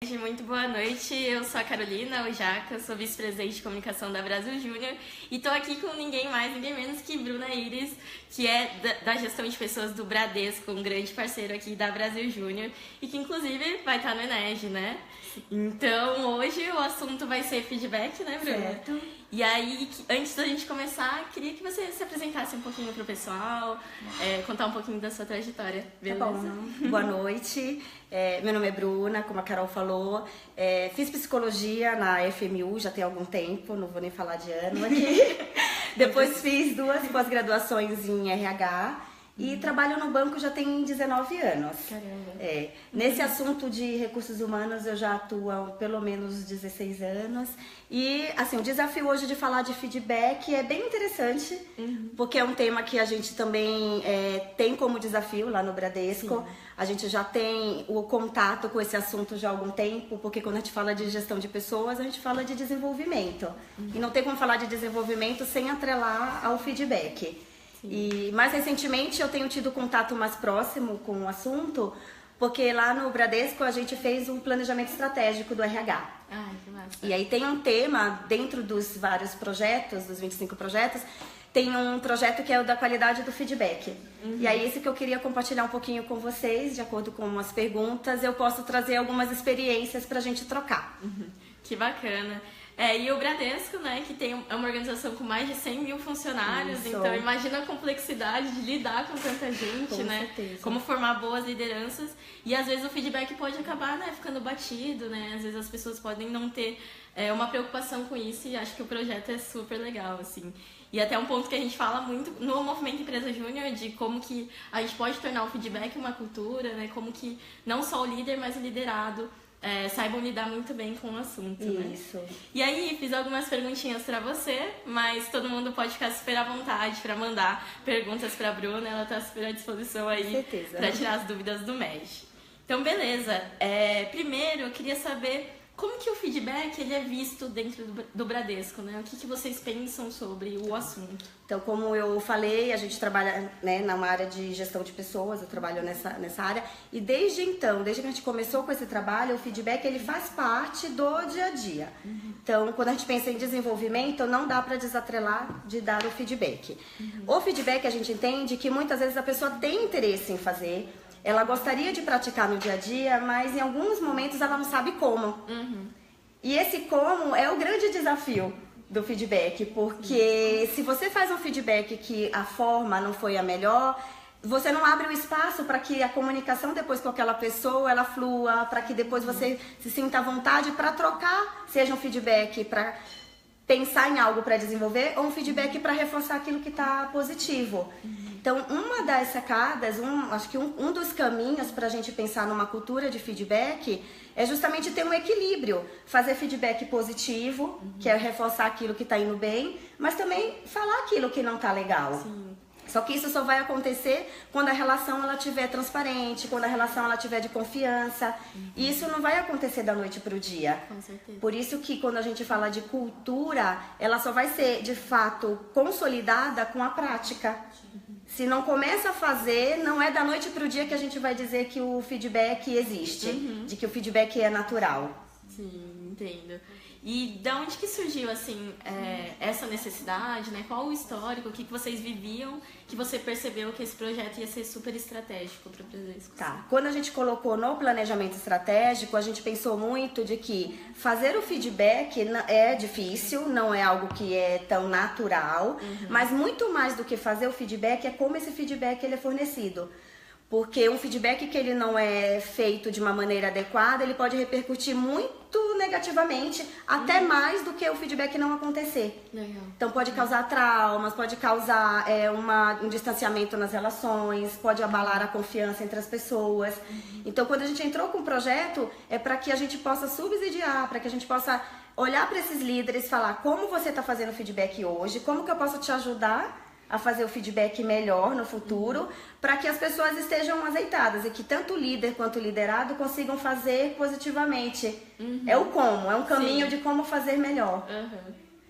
Muito boa noite, eu sou a Carolina Ojaca, sou vice-presidente de comunicação da Brasil Júnior e estou aqui com ninguém mais, ninguém menos que Bruna Iris, que é da gestão de pessoas do Bradesco, um grande parceiro aqui da Brasil Júnior e que inclusive vai estar no Enege, né? Então hoje o assunto vai ser feedback, né, Bruna? Certo. E aí, antes da gente começar, queria que você se apresentasse um pouquinho pro pessoal, contar um pouquinho da sua trajetória, beleza? Tá bom. Boa noite, meu nome é Bruna, como a Carol falou, fiz psicologia na FMU já tem algum tempo, não vou nem falar de ano aqui. Depois fiz 2 pós-graduações em RH e trabalho no banco já tem 19 anos. Caramba. Nesse assunto de recursos humanos eu já atuo há pelo menos 16 anos. E assim, o desafio hoje de falar de feedback é bem interessante, porque é um tema que a gente também tem como desafio lá no Bradesco. Sim. A gente já tem o contato com esse assunto já há algum tempo, porque quando a gente fala de gestão de pessoas, a gente fala de desenvolvimento. E não tem como falar de desenvolvimento sem atrelar ao feedback. E mais recentemente eu tenho tido contato mais próximo com o assunto, porque lá no Bradesco a gente fez um planejamento estratégico do RH. Ai, que massa. E aí tem um tema dentro dos vários projetos, dos 25 projetos, tem um projeto que é o da qualidade do feedback. E aí esse que eu queria compartilhar um pouquinho com vocês, de acordo com umas perguntas, eu posso trazer algumas experiências pra gente trocar. Que bacana. E o Bradesco, né, que é uma organização com mais de 100 mil funcionários, Isso. então imagina a complexidade de lidar com tanta gente, Com né? certeza. Como formar boas lideranças. E às vezes o feedback pode acabar, né, ficando batido, né? Às vezes as pessoas podem não ter uma preocupação com isso e acho que o projeto é super legal, assim. E até um ponto que a gente fala muito no Movimento Empresa Júnior de como que a gente pode tornar o feedback uma cultura, né? Como que não só o líder, mas o liderado saibam lidar muito bem com o assunto, né? Isso. E aí, fiz algumas perguntinhas pra você, mas todo mundo pode ficar super à vontade pra mandar perguntas pra Bruna, ela tá super à disposição aí. Com certeza. Pra tirar as dúvidas do MEG. Então, beleza. Primeiro, eu queria saber como que o feedback ele é visto dentro do Bradesco, né? O que vocês pensam sobre o assunto? Então, como eu falei, a gente trabalha, né, numa área de gestão de pessoas, eu trabalho nessa área. E desde então, desde que a gente começou com esse trabalho, o feedback ele faz parte do dia a dia. Então, quando a gente pensa em desenvolvimento, não dá para desatrelar de dar o feedback. O feedback a gente entende que muitas vezes a pessoa tem interesse em fazer, ela gostaria de praticar no dia a dia, mas em alguns momentos ela não sabe como. E esse como é o grande desafio do feedback, porque se você faz um feedback que a forma não foi a melhor, você não abre o espaço para que a comunicação depois com aquela pessoa ela flua, para que depois você se sinta à vontade para trocar, seja um feedback para pensar em algo para desenvolver ou um feedback para reforçar aquilo que está positivo. Então, uma das sacadas, acho que um dos caminhos para a gente pensar numa cultura de feedback é justamente ter um equilíbrio. Fazer feedback positivo, que é reforçar aquilo que está indo bem, mas também falar aquilo que não está legal. Sim. Só que isso só vai acontecer quando a relação ela estiver transparente, quando a relação ela estiver de confiança. E isso não vai acontecer da noite para o dia. Com certeza. Por isso que quando a gente fala de cultura, ela só vai ser de fato consolidada com a prática. Se não começa a fazer, não é da noite para o dia que a gente vai dizer que o feedback existe, de que o feedback é natural. Sim, entendo. E da onde que surgiu, assim, essa necessidade, né? Qual o histórico, o que vocês viviam, que você percebeu que esse projeto ia ser super estratégico para o Bradesco? Tá. Quando a gente colocou no planejamento estratégico, a gente pensou muito de que fazer o feedback é difícil, não é algo que é tão natural, mas muito mais do que fazer o feedback é como esse feedback ele é fornecido. Porque um feedback que ele não é feito de uma maneira adequada, ele pode repercutir muito negativamente, até mais do que o feedback não acontecer. Legal. Então pode causar traumas, pode causar um distanciamento nas relações, pode abalar a confiança entre as pessoas. Então quando a gente entrou com o projeto, é para que a gente possa subsidiar, para que a gente possa olhar para esses líderes e falar como você está fazendo o feedback hoje, como que eu posso te ajudar a fazer o feedback melhor no futuro, para que as pessoas estejam azeitadas e que tanto o líder quanto o liderado consigam fazer positivamente. É o como, é um caminho de como fazer melhor.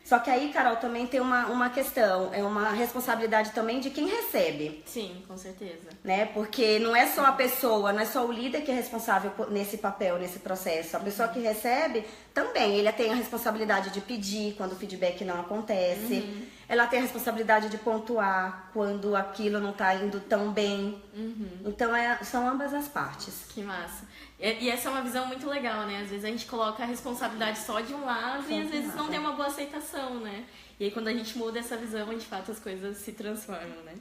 Só que aí, Carol, também tem uma questão, é uma responsabilidade também de quem recebe. Sim, com certeza. Né? Porque não é só a pessoa, não é só o líder que é responsável nesse papel, nesse processo. A pessoa que recebe também, ele tem a responsabilidade de pedir quando o feedback não acontece. Ela tem a responsabilidade de pontuar quando aquilo não está indo tão bem. Então, são ambas as partes. Que massa. E essa é uma visão muito legal, né? Às vezes a gente coloca a responsabilidade só de um lado e às vezes não tem uma boa aceitação, né? E aí quando a gente muda essa visão, de fato as coisas se transformam, né?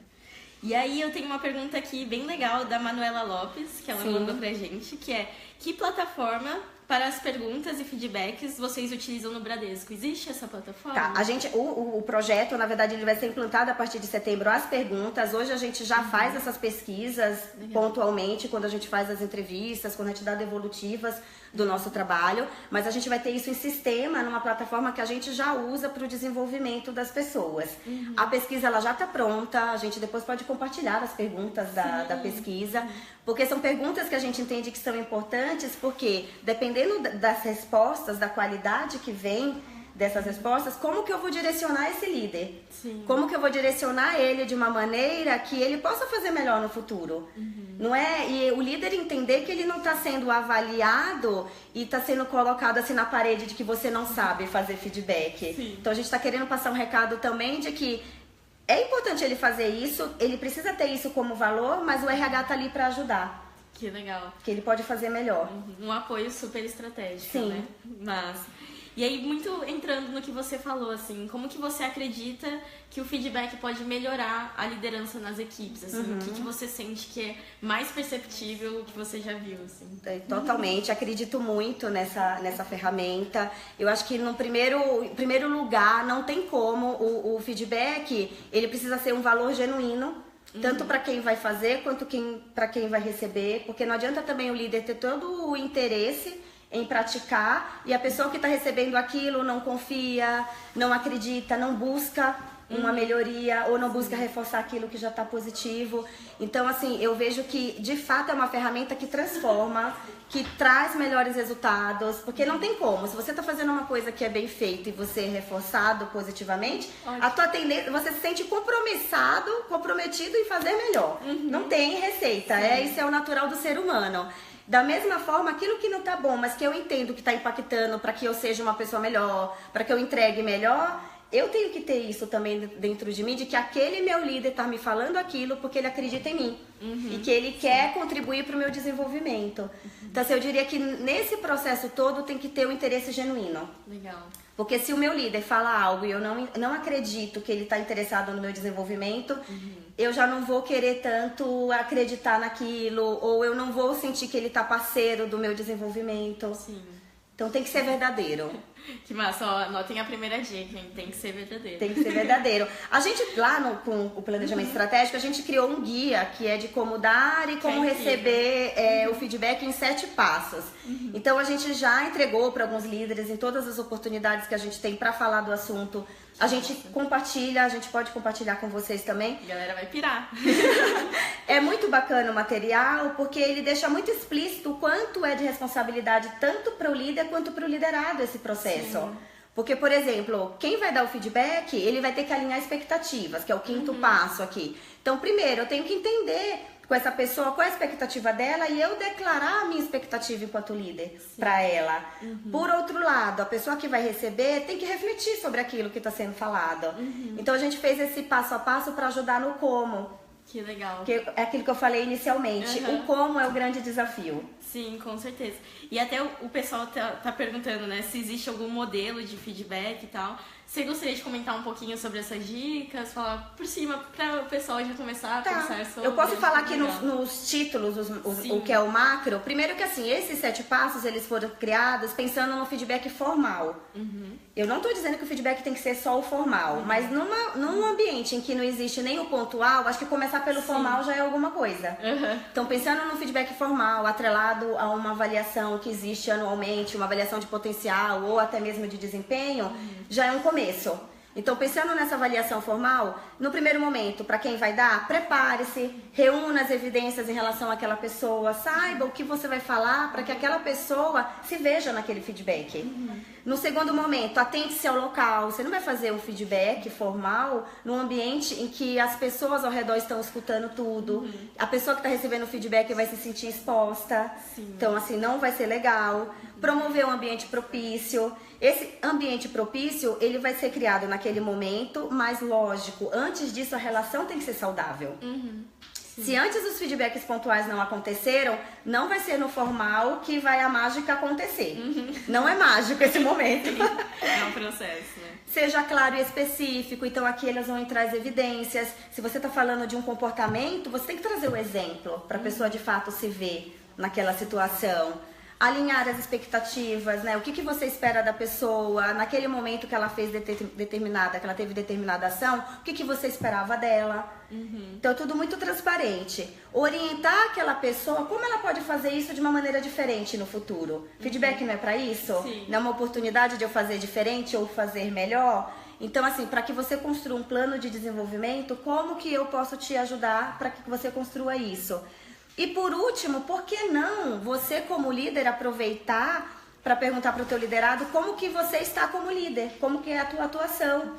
E aí eu tenho uma pergunta aqui bem legal da Manuela Lopes, que ela mandou pra gente, que é: que plataforma para as perguntas e feedbacks vocês utilizam no Bradesco? Existe essa plataforma? Tá, o projeto, na verdade, ele vai ser implantado a partir de setembro, as perguntas. Hoje a gente já faz essas pesquisas pontualmente, quando a gente faz as entrevistas, quando a gente dá devolutivas do nosso trabalho, mas a gente vai ter isso em sistema, numa plataforma que a gente já usa para o desenvolvimento das pessoas. A pesquisa ela já está pronta, a gente depois pode compartilhar as perguntas da pesquisa, porque são perguntas que a gente entende que são importantes, porque dependendo das respostas, da qualidade que vem dessas respostas, como que eu vou direcionar esse líder? Sim. Como que eu vou direcionar ele de uma maneira que ele possa fazer melhor no futuro? Não é? E o líder entender que ele não está sendo avaliado e está sendo colocado assim na parede de que você não sabe fazer feedback. Sim. Então a gente está querendo passar um recado também de que é importante ele fazer isso, ele precisa ter isso como valor, mas o RH tá ali para ajudar. Que legal. Que ele pode fazer melhor. Um apoio super estratégico, Sim. né? Mas... E aí, muito entrando no que você falou, assim, como que você acredita que o feedback pode melhorar a liderança nas equipes, assim? O que você sente que é mais perceptível que você já viu, assim? Totalmente, acredito muito nessa ferramenta. Eu acho que no primeiro lugar, não tem como o feedback, ele precisa ser um valor genuíno, tanto para quem vai fazer quanto para quem vai receber, porque não adianta também o líder ter todo o interesse em praticar e a pessoa que está recebendo aquilo não confia, não acredita, não busca uma melhoria ou não busca reforçar aquilo que já está positivo. Então, assim, eu vejo que de fato é uma ferramenta que transforma, que traz melhores resultados, porque não tem como. Se você está fazendo uma coisa que é bem feita e você é reforçado positivamente, a tua tendência, você se sente comprometido em fazer melhor. Não tem receita, isso é o natural do ser humano. Da mesma forma, aquilo que não tá bom, mas que eu entendo que tá impactando para que eu seja uma pessoa melhor, para que eu entregue melhor, eu tenho que ter isso também dentro de mim, de que aquele meu líder tá me falando aquilo porque ele acredita em mim. E que ele quer contribuir para o meu desenvolvimento. Então, assim, eu diria que nesse processo todo tem que ter um interesse genuíno. Legal. Porque se o meu líder fala algo e eu não acredito que ele está interessado no meu desenvolvimento, eu já não vou querer tanto acreditar naquilo, ou eu não vou sentir que ele está parceiro do meu desenvolvimento. Sim. Então tem que ser verdadeiro. Que massa, ó, anotem a primeira dica, hein? Tem que ser verdadeiro. Tem que ser verdadeiro. A gente, lá com o planejamento estratégico, a gente criou um guia que é de como dar e como receber o feedback em 7 passos. Então a gente já entregou para alguns líderes em todas as oportunidades que a gente tem para falar do assunto. A gente compartilha, a gente pode compartilhar com vocês também. A galera vai pirar. É muito bacana o material, porque ele deixa muito explícito o quanto é de responsabilidade tanto para o líder quanto para o liderado esse processo. Sim. Porque, por exemplo, quem vai dar o feedback, ele vai ter que alinhar expectativas, que é o 5º passo aqui. Então, primeiro, eu tenho que entender com essa pessoa qual é a expectativa dela e eu declarar a minha expectativa enquanto líder para ela. Por outro lado, a pessoa que vai receber tem que refletir sobre aquilo que está sendo falado. Então, a gente fez esse passo a passo para ajudar no como. Que legal. Que é aquilo que eu falei inicialmente. O como é o grande desafio. Sim, com certeza. E até o pessoal tá perguntando, né, se existe algum modelo de feedback e tal. Você gostaria de comentar um pouquinho sobre essas dicas? Falar por cima para o pessoal já começar a pensar sobre... Eu posso falar aqui nos títulos, o que é o macro. Primeiro que assim, esses 7 passos, eles foram criados pensando no feedback formal. Eu não estou dizendo que o feedback tem que ser só o formal, mas num ambiente em que não existe nem o pontual, acho que começar pelo formal já é alguma coisa. Então, pensando no feedback formal, atrelado a uma avaliação que existe anualmente, uma avaliação de potencial ou até mesmo de desempenho, já é um começo. Então, pensando nessa avaliação formal, no primeiro momento, para quem vai dar, prepare-se, reúna as evidências em relação àquela pessoa, saiba o que você vai falar para que aquela pessoa se veja naquele feedback. No segundo momento, atente-se ao local. Você não vai fazer um feedback formal num ambiente em que as pessoas ao redor estão escutando tudo. A pessoa que está recebendo o feedback vai se sentir exposta. Então, assim, não vai ser legal. Promover um ambiente propício. Esse ambiente propício, ele vai ser criado naquele momento, mas lógico, antes disso a relação tem que ser saudável. Se antes os feedbacks pontuais não aconteceram, não vai ser no formal que vai a mágica acontecer. Não é mágico esse momento. É um processo, né? Seja claro e específico, então aqui elas vão entrar as evidências. Se você está falando de um comportamento, você tem que trazer o exemplo para a pessoa de fato se ver naquela situação. Alinhar as expectativas, né? O que você espera da pessoa, naquele momento que ela fez que ela teve determinada ação, o que você esperava dela. Então, tudo muito transparente. Orientar aquela pessoa, como ela pode fazer isso de uma maneira diferente no futuro. Feedback não é para isso? Sim. Não é uma oportunidade de eu fazer diferente ou fazer melhor? Então, assim, para que você construa um plano de desenvolvimento, como que eu posso te ajudar para que você construa isso? E por último, por que não você como líder aproveitar para perguntar para o teu liderado como que você está como líder, como que é a tua atuação.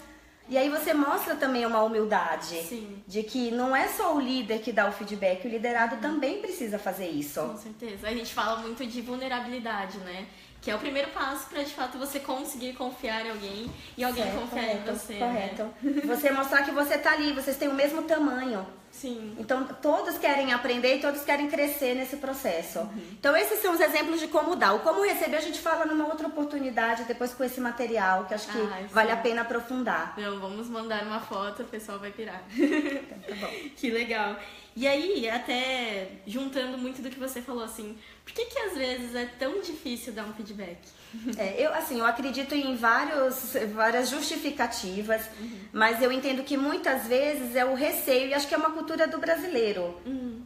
E aí você mostra também uma humildade. Sim. De que não é só o líder que dá o feedback, o liderado também precisa fazer isso. Com certeza. A gente fala muito de vulnerabilidade, né? Que é o primeiro passo para de fato você conseguir confiar em alguém e alguém confiar em você. Correto. Né? Você mostrar que você tá ali, vocês têm o mesmo tamanho. Sim. Então todos querem aprender e todos querem crescer nesse processo. Então esses são os exemplos de como dar. O como receber a gente fala numa outra oportunidade depois com esse material, que acho que vale a pena aprofundar. Então vamos mandar uma foto, o pessoal vai pirar. Então, tá bom. Que legal. E aí, até juntando muito do que você falou, assim, por que às vezes é tão difícil dar um feedback? Eu acredito em várias justificativas, mas eu entendo que muitas vezes é o receio, e acho que é uma cultura do brasileiro,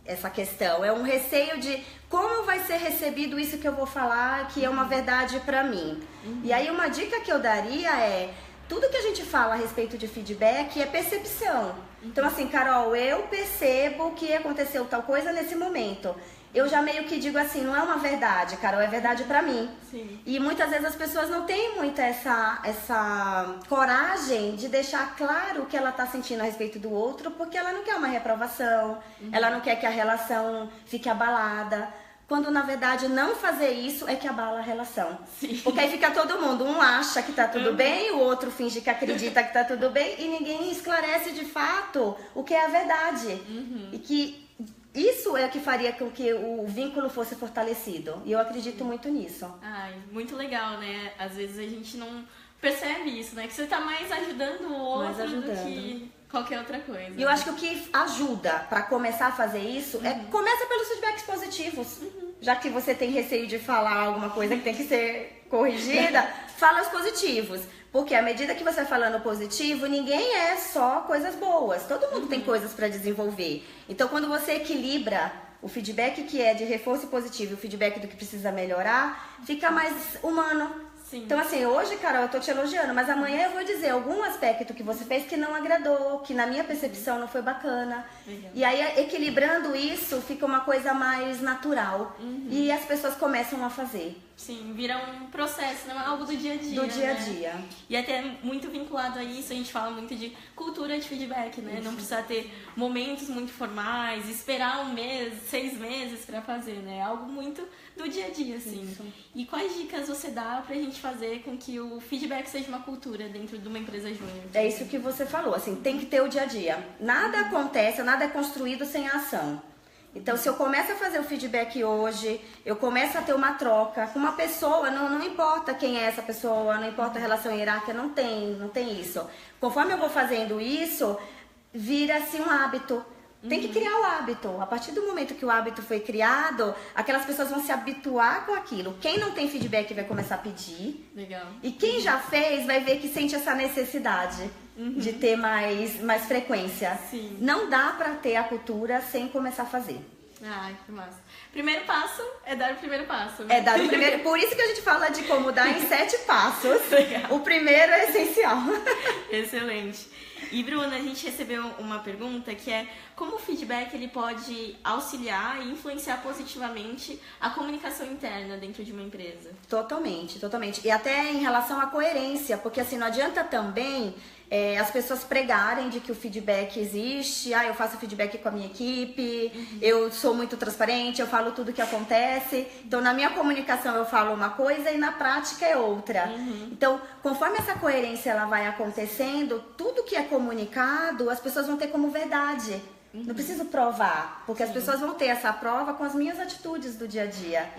essa questão. É um receio de como vai ser recebido isso que eu vou falar, que é uma verdade pra mim. E aí uma dica que eu daria é, tudo que a gente fala a respeito de feedback é percepção. Então assim, Carol, eu percebo que aconteceu tal coisa nesse momento. Eu já meio que digo assim, não é uma verdade, Carol, é verdade pra mim. Sim. E muitas vezes as pessoas não têm muito essa coragem de deixar claro o que ela tá sentindo a respeito do outro, porque ela não quer uma reprovação, ela não quer que a relação fique abalada. Quando na verdade não fazer isso é que abala a relação. Sim. Porque aí fica todo mundo, um acha que tá tudo bem, o outro finge que acredita que tá tudo bem e ninguém esclarece de fato o que é a verdade. E que isso é o que faria com que o vínculo fosse fortalecido. E eu acredito muito nisso. Ai, muito legal, né? Às vezes a gente não percebe isso, né? Que você tá mais ajudando o outro do que qualquer outra coisa. E eu acho que o que ajuda pra começar a fazer isso é começa pelos feedbacks positivos. Já que você tem receio de falar alguma coisa que tem que ser corrigida, fala os positivos. Porque à medida que você vai falando positivo, ninguém é só coisas boas. Todo mundo tem coisas para desenvolver. Então, quando você equilibra o feedback que é de reforço positivo e o feedback do que precisa melhorar, fica mais humano. Sim. Então, assim, hoje, Carol, eu tô te elogiando, mas amanhã eu vou dizer algum aspecto que você fez que não agradou, que na minha percepção não foi bacana. Legal. E aí, equilibrando isso, fica uma coisa mais natural. E as pessoas começam a fazer. Sim, vira um processo, não é algo do dia a dia. Do dia a né? dia. E até muito vinculado a isso, a gente fala muito de cultura de feedback, né? Não precisa ter momentos muito formais, esperar 1 mês, 6 meses pra fazer, né? É algo muito do dia a dia, assim. Isso. E quais dicas você dá pra gente fazer com que o feedback seja uma cultura dentro de uma empresa júnior? É isso que você falou, assim, tem que ter o dia a dia. Nada acontece, nada é construído sem a ação. Então, se eu começo a fazer o feedback hoje, eu começo a ter uma troca com uma pessoa, não importa quem é essa pessoa, não importa a relação hierárquica, não tem isso. Conforme eu vou fazendo isso, vira-se um hábito. Tem que criar o hábito. A partir do momento que o hábito foi criado, aquelas pessoas vão se habituar com aquilo. Quem não tem feedback vai começar a pedir. Legal. E quem já fez vai ver que sente essa necessidade de ter mais frequência. Sim. Não dá pra ter a cultura sem começar a fazer. Ai, que massa. Primeiro passo é dar o primeiro passo. É dar o primeiro. Por isso que a gente fala de como dar em 7 passos. Legal. O primeiro é essencial. Excelente. E Bruna, a gente recebeu uma pergunta que é como o feedback ele pode auxiliar e influenciar positivamente a comunicação interna dentro de uma empresa? Totalmente, totalmente. E até em relação à coerência, porque assim, não adianta também as pessoas pregarem de que o feedback existe, eu faço feedback com a minha equipe, eu sou muito transparente, eu falo tudo o que acontece. Então, na minha comunicação eu falo uma coisa e na prática é outra. Então, conforme essa coerência ela vai acontecendo, tudo que é comunicado, as pessoas vão ter como verdade. Não preciso provar, porque as pessoas vão ter essa prova com as minhas atitudes do dia a dia.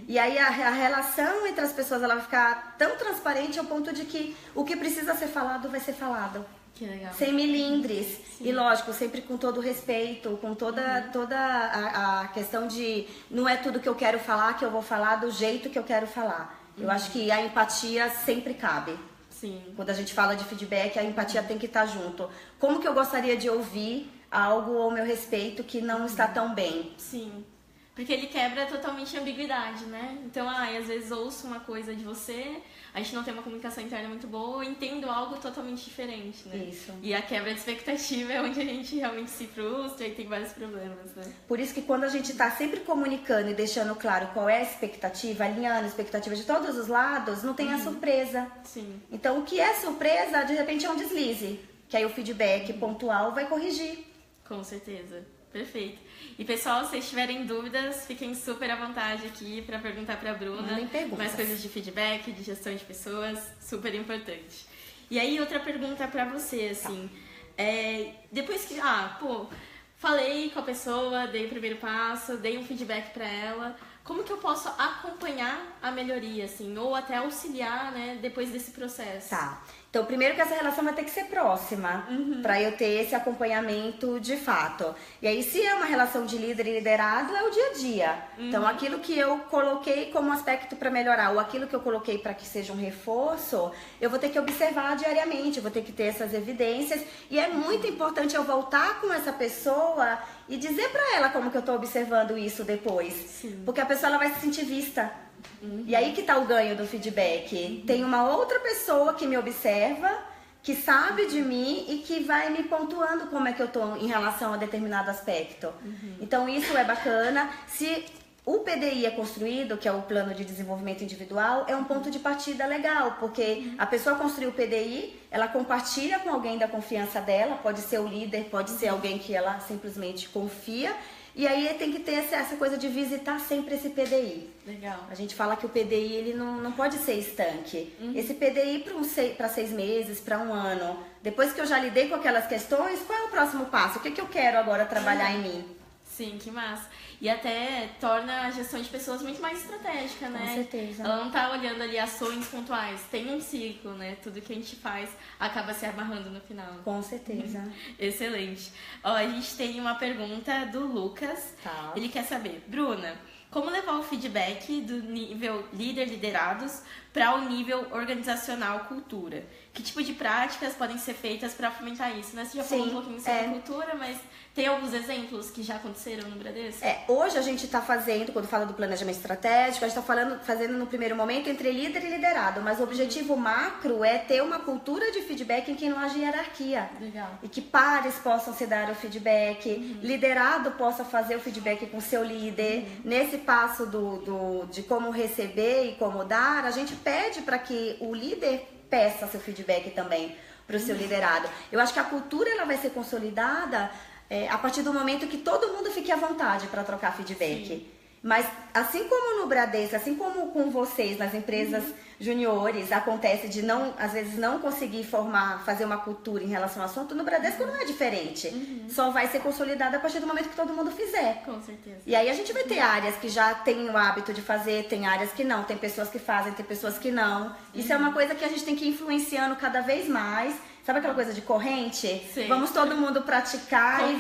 E aí a relação entre as pessoas ela vai ficar tão transparente ao ponto de que o que precisa ser falado vai ser falado. Que legal. Sem milindres. Sim. E lógico, sempre com todo o respeito, com toda a questão de não é tudo que eu quero falar que eu vou falar do jeito que eu quero falar. Eu acho que a empatia sempre cabe. Sim. Quando a gente fala de feedback, a empatia tem que estar junto. Como que eu gostaria de ouvir algo ao meu respeito que não está tão bem? Sim. Porque ele quebra totalmente a ambiguidade, né? Então, às vezes ouço uma coisa de você, a gente não tem uma comunicação interna muito boa, eu entendo algo totalmente diferente, né? Isso. E a quebra de expectativa é onde a gente realmente se frustra e tem vários problemas, né? Por isso que quando a gente está sempre comunicando e deixando claro qual é a expectativa, alinhando a expectativa de todos os lados, não tem a surpresa. Sim. Então, o que é surpresa, de repente é um deslize, que aí o feedback pontual vai corrigir. Com certeza. Perfeito. E pessoal, se vocês tiverem dúvidas, fiquem super à vontade aqui para perguntar para a Bruna mais coisas de feedback, de gestão de pessoas, super importante. E aí, outra pergunta para você, assim, depois que, falei com a pessoa, dei o primeiro passo, dei um feedback para ela, como que eu posso acompanhar a melhoria, assim, ou até auxiliar, né, depois desse processo? Tá. Então, primeiro que essa relação vai ter que ser próxima, para eu ter esse acompanhamento de fato. E aí, se é uma relação de líder e liderado, é o dia a dia. Então, aquilo que eu coloquei como aspecto para melhorar, ou aquilo que eu coloquei para que seja um reforço, eu vou ter que observar diariamente, eu vou ter que ter essas evidências. E é muito importante eu voltar com essa pessoa e dizer para ela como que eu tô observando isso depois. Sim. Porque a pessoa ela vai se sentir vista. E aí que tá o ganho do feedback. Tem uma outra pessoa que me observa, que sabe de mim e que vai me pontuando como é que eu tô em relação a determinado aspecto. Então isso é bacana. Se o PDI é construído, que é o Plano de Desenvolvimento Individual, é um ponto de partida legal, porque a pessoa construiu o PDI, ela compartilha com alguém da confiança dela, pode ser o líder, pode ser alguém que ela simplesmente confia. E aí tem que ter essa coisa de visitar sempre esse PDI. Legal. A gente fala que o PDI ele não pode ser estanque. Esse PDI para 6 meses, para 1 ano. Depois que eu já lidei com aquelas questões, qual é o próximo passo? O que eu quero agora trabalhar em mim? Sim, que massa. E até torna a gestão de pessoas muito mais estratégica, né? Com certeza. Ela não tá olhando ali ações pontuais. Tem um ciclo, né? Tudo que a gente faz acaba se amarrando no final. Com certeza. Excelente. Ó, a gente tem uma pergunta do Lucas. Tá. Ele quer saber, Bruna, como levar o feedback do nível líder-liderados para o nível organizacional-cultura? Que tipo de práticas podem ser feitas para fomentar isso, né? Você já falou um pouquinho sobre a cultura, mas tem alguns exemplos que já aconteceram no Bradesco? Hoje a gente está fazendo, quando fala do planejamento estratégico, a gente está fazendo no primeiro momento entre líder e liderado, mas o objetivo macro é ter uma cultura de feedback em que não haja hierarquia. Legal. E que pares possam se dar o feedback, liderado possa fazer o feedback com seu líder. Nesse passo de como receber e como dar, a gente pede para que o líder peça seu feedback também para o seu liderado. Eu acho que a cultura ela vai ser consolidada a partir do momento que todo mundo fique à vontade para trocar feedback. Sim. Mas assim como no Bradesco, assim como com vocês nas empresas juniores, acontece de às vezes não conseguir fazer uma cultura em relação ao assunto, no Bradesco não é diferente. Só vai ser consolidada a partir do momento que todo mundo fizer. Com certeza. E aí a gente vai ter áreas que já têm o hábito de fazer, tem áreas que não, tem pessoas que fazem, tem pessoas que não. Isso é uma coisa que a gente tem que ir influenciando cada vez mais. Sabe aquela coisa de corrente? Sim. Vamos todo mundo praticar e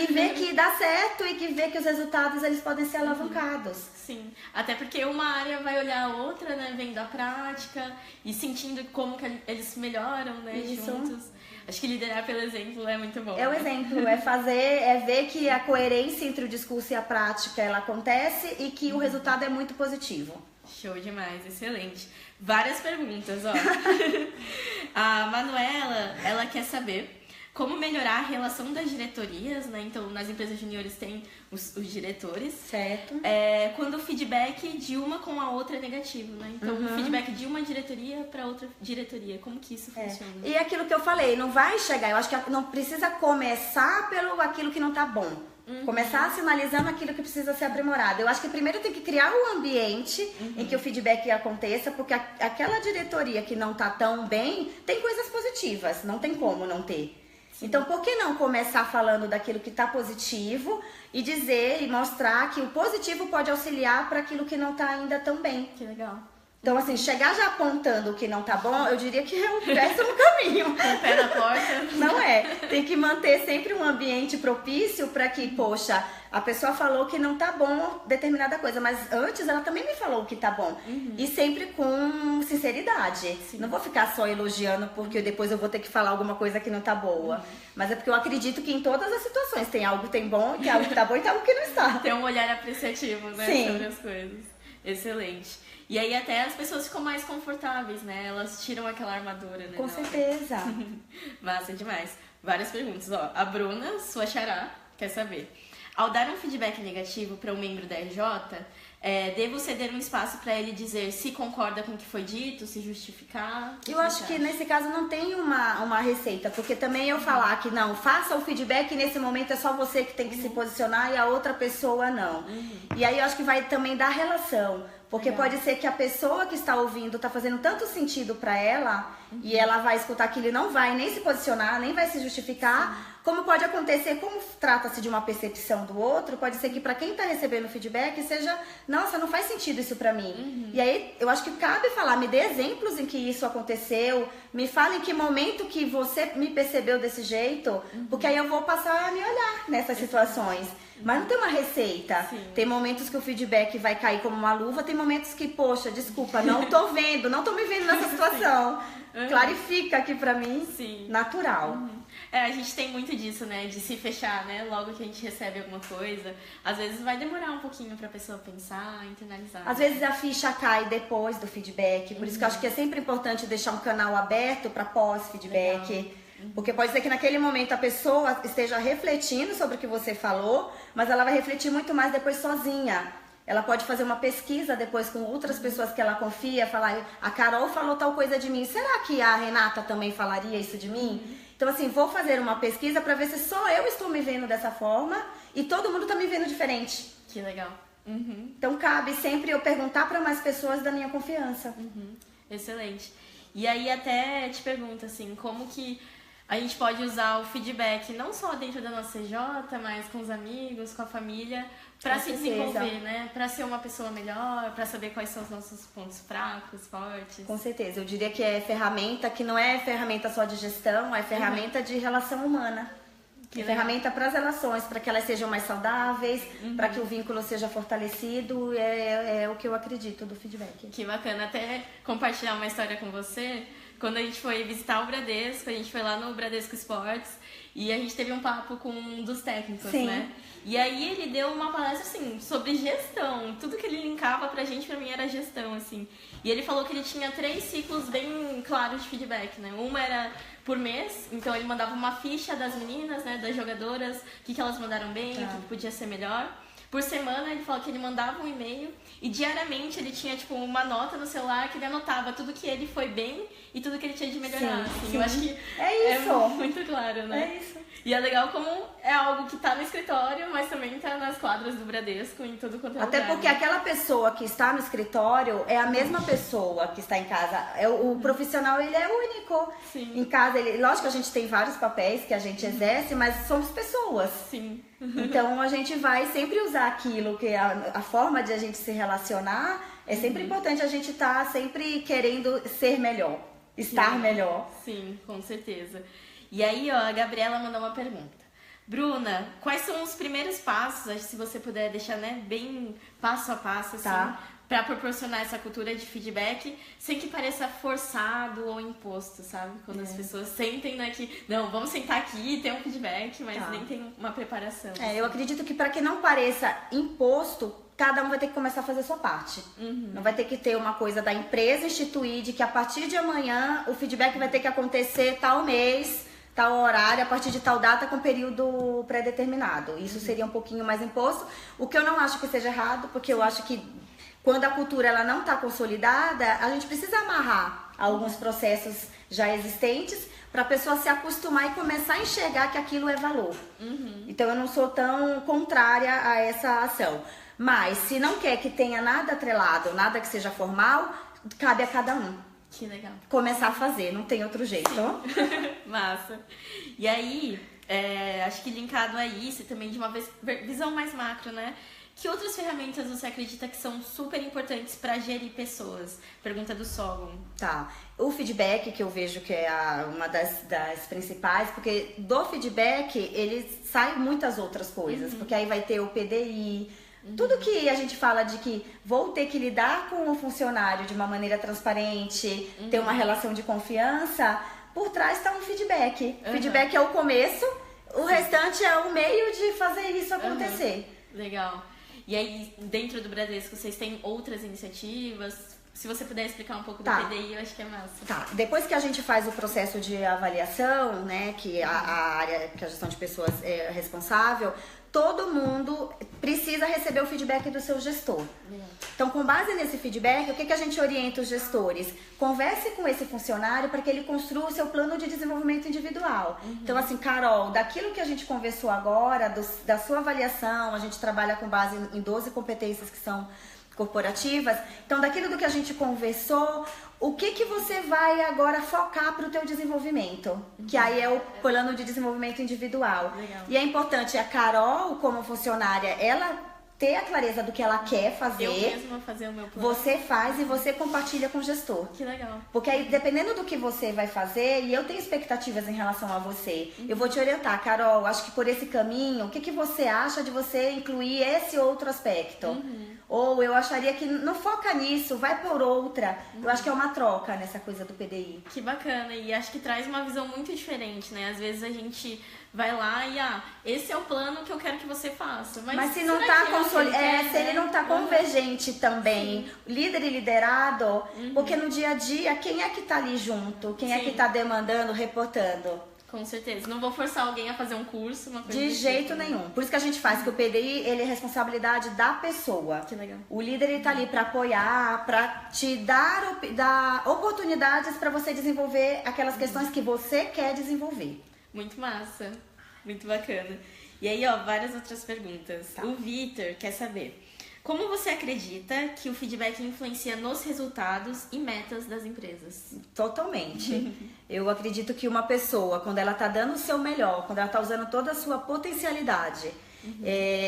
ver que dá certo e que ver que os resultados eles podem ser alavancados. Sim, até porque uma área vai olhar a outra, né, vendo a prática e sentindo como que eles melhoram, né, juntos. Acho que liderar pelo exemplo é muito bom. É o exemplo, é fazer, é ver que a coerência entre o discurso e a prática ela acontece e que o resultado é muito positivo. Show demais, excelente. Várias perguntas, ó. A Manuela, ela quer saber como melhorar a relação das diretorias, né? Então, nas empresas juniores tem os diretores. Certo. Quando o feedback de uma com a outra é negativo, né? Então, o feedback de uma diretoria para outra diretoria. Como que isso funciona? E aquilo que eu falei, não vai chegar, eu acho que não precisa começar pelo aquilo que não tá bom. Começar sinalizando aquilo que precisa ser aprimorado. Eu acho que primeiro tem que criar um ambiente em que o feedback aconteça, porque aquela diretoria que não tá tão bem tem coisas positivas, não tem como não ter. Então, por que não começar falando daquilo que está positivo e dizer e mostrar que o positivo pode auxiliar para aquilo que não está ainda tão bem? Que legal. Então, assim, chegar já apontando o que não tá bom, eu diria que é um péssimo caminho. Com o pé na porta. Não é. Tem que manter sempre um ambiente propício para que, poxa, a pessoa falou que não tá bom determinada coisa, mas antes ela também me falou que tá bom. E sempre com sinceridade. Sim. Não vou ficar só elogiando porque depois eu vou ter que falar alguma coisa que não tá boa. Mas é porque eu acredito que em todas as situações tem algo que tem bom, tem algo que tá bom e tem algo que não está. Tem um olhar apreciativo, né, Sim. sobre as coisas. Excelente. E aí até as pessoas ficam mais confortáveis, né? Elas tiram aquela armadura, né? Com certeza. Massa demais. Várias perguntas, ó. A Bruna, sua xará, quer saber. Ao dar um feedback negativo para um membro da RJ, devo ceder um espaço para ele dizer se concorda com o que foi dito, se justificar? Eu acho que nesse caso não tem uma receita, porque também eu falar que não, faça o feedback e nesse momento é só você que tem que se posicionar e a outra pessoa não. E aí eu acho que vai também dar relação. Porque pode ser que a pessoa que está ouvindo está fazendo tanto sentido para ela e ela vai escutar aquilo e não vai nem se posicionar, nem vai se justificar. Como pode acontecer, como trata-se de uma percepção do outro, pode ser que para quem está recebendo feedback seja, nossa, não faz sentido isso para mim. E aí eu acho que cabe falar, me dê exemplos em que isso aconteceu, me fale em que momento que você me percebeu desse jeito, porque aí eu vou passar a me olhar nessas situações. Mas não tem uma receita. Sim. Tem momentos que o feedback vai cair como uma luva, tem momentos que, poxa, desculpa, não tô vendo, não tô me vendo nessa situação. Clarifica aqui pra mim. Sim. Natural. A gente tem muito disso, né? De se fechar, né? Logo que a gente recebe alguma coisa. Às vezes vai demorar um pouquinho pra pessoa pensar, internalizar. Às vezes a ficha cai depois do feedback. Por isso que eu acho que é sempre importante deixar um canal aberto pra pós-feedback. Porque pode ser que naquele momento a pessoa esteja refletindo sobre o que você falou, mas ela vai refletir muito mais depois sozinha. Ela pode fazer uma pesquisa depois com outras pessoas que ela confia, falar, a Carol falou tal coisa de mim, será que a Renata também falaria isso de mim? Então assim, vou fazer uma pesquisa para ver se só eu estou me vendo dessa forma e todo mundo está me vendo diferente. Que legal. Então cabe sempre eu perguntar para mais pessoas da minha confiança. Excelente. E aí até te pergunto assim, como que a gente pode usar o feedback não só dentro da nossa CJ, mas com os amigos, com a família, para se desenvolver, né? Para ser uma pessoa melhor, para saber quais são os nossos pontos fracos, fortes. Com certeza. Eu diria que é ferramenta que não é ferramenta só de gestão, é ferramenta de relação humana. É ferramenta para as relações, para que elas sejam mais saudáveis, para que o vínculo seja fortalecido. É o que eu acredito do feedback. Que bacana. Até compartilhar uma história com você. Quando a gente foi visitar o Bradesco, a gente foi lá no Bradesco Esportes e a gente teve um papo com um dos técnicos, né? E aí ele deu uma palestra, assim, sobre gestão. Tudo que ele linkava pra mim era gestão, assim. E ele falou que ele tinha 3 ciclos bem claros de feedback, né? Uma era por mês, então ele mandava uma ficha das meninas, né, das jogadoras, o que elas mandaram bem, o que podia ser melhor. Por semana, ele falou que ele mandava um e-mail e diariamente ele tinha, tipo, uma nota no celular que ele anotava tudo que ele foi bem e tudo que ele tinha de melhorar. Assim. Eu acho que é muito claro, né? É isso. E é legal como é algo que tá no escritório, mas também tá nas quadras do Bradesco, em todo quanto é Até lugar, porque né? aquela pessoa que está no escritório é a mesma pessoa que está em casa. O profissional, ele é único. Sim. Em casa, lógico que a gente tem vários papéis que a gente exerce, mas somos pessoas. Sim. Então a gente vai sempre usar aquilo que a forma de a gente se relacionar. É sempre importante a gente estar sempre querendo ser melhor, estar melhor. Sim, com certeza. E aí, ó, a Gabriela mandou uma pergunta. Bruna, quais são os primeiros passos, se você puder deixar, né, bem passo a passo, assim, pra proporcionar essa cultura de feedback sem que pareça forçado ou imposto, sabe? Quando as pessoas sentem, né, que não, vamos sentar aqui e ter um feedback, mas nem tem uma preparação. Eu acredito que para que não pareça imposto, cada um vai ter que começar a fazer a sua parte. Não vai ter que ter uma coisa da empresa instituir de que a partir de amanhã o feedback vai ter que acontecer tal mês, tal horário, a partir de tal data com período pré-determinado. Isso seria um pouquinho mais imposto, o que eu não acho que seja errado, porque eu acho que quando a cultura ela não está consolidada, a gente precisa amarrar alguns processos já existentes para a pessoa se acostumar e começar a enxergar que aquilo é valor. Então eu não sou tão contrária a essa ação. Mas se não quer que tenha nada atrelado, nada que seja formal, cabe a cada um. Que legal. Começar a fazer, não tem outro jeito. Massa. E aí, acho que linkado a isso, também de uma visão mais macro, né? Que outras ferramentas você acredita que são super importantes para gerir pessoas? Pergunta do Solon. Tá. O feedback, que eu vejo que é uma das principais, porque do feedback, ele sai muitas outras coisas. Porque aí vai ter o PDI, tudo que a gente fala de que vou ter que lidar com o funcionário de uma maneira transparente, ter uma relação de confiança, por trás está um feedback. Feedback é o começo, o restante é o meio de fazer isso acontecer. Legal. E aí, dentro do Bradesco, vocês têm outras iniciativas? Se você puder explicar um pouco do PDI, eu acho que é massa. Tá. Depois que a gente faz o processo de avaliação, né, que a área, que a gestão de pessoas é responsável, todo mundo precisa receber o feedback do seu gestor. Então, com base nesse feedback, o que a gente orienta os gestores? Converse com esse funcionário para que ele construa o seu plano de desenvolvimento individual. Então, assim, Carol, daquilo que a gente conversou agora, da sua avaliação, a gente trabalha com base em 12 competências que são corporativas. Então, daquilo do que a gente conversou, o que você vai agora focar para o teu desenvolvimento? Que aí é o plano de desenvolvimento individual. Legal. E é importante a Carol, como funcionária, ela ter a clareza do que ela quer fazer. Eu mesma vou fazer o meu plano. Você faz e você compartilha com o gestor. Que legal. Porque aí, dependendo do que você vai fazer, e eu tenho expectativas em relação a você, eu vou te orientar, Carol, acho que por esse caminho, o que você acha de você incluir esse outro aspecto? Ou eu acharia que não foca nisso, vai por outra. Eu acho que é uma troca nessa coisa do PDI. Que bacana, e acho que traz uma visão muito diferente, né? Às vezes a gente vai lá e, esse é o plano que eu quero que você faça. Mas se não tá se ele não tá convergente também, líder e liderado, porque no dia a dia, quem é que tá ali junto? Quem é que tá demandando, reportando? Com certeza. Não vou forçar alguém a fazer um curso, uma coisa de jeito tipo, nenhum. Por isso que a gente faz que o PDI, ele é responsabilidade da pessoa. Que legal. O líder, ele tá ali para apoiar, para te dar oportunidades para você desenvolver aquelas questões que você quer desenvolver. Muito massa. Muito bacana. E aí, várias outras perguntas. Tá. O Vitor quer saber: como você acredita que o feedback influencia nos resultados e metas das empresas? Totalmente. Eu acredito que uma pessoa, quando ela tá dando o seu melhor, quando ela tá usando toda a sua potencialidade,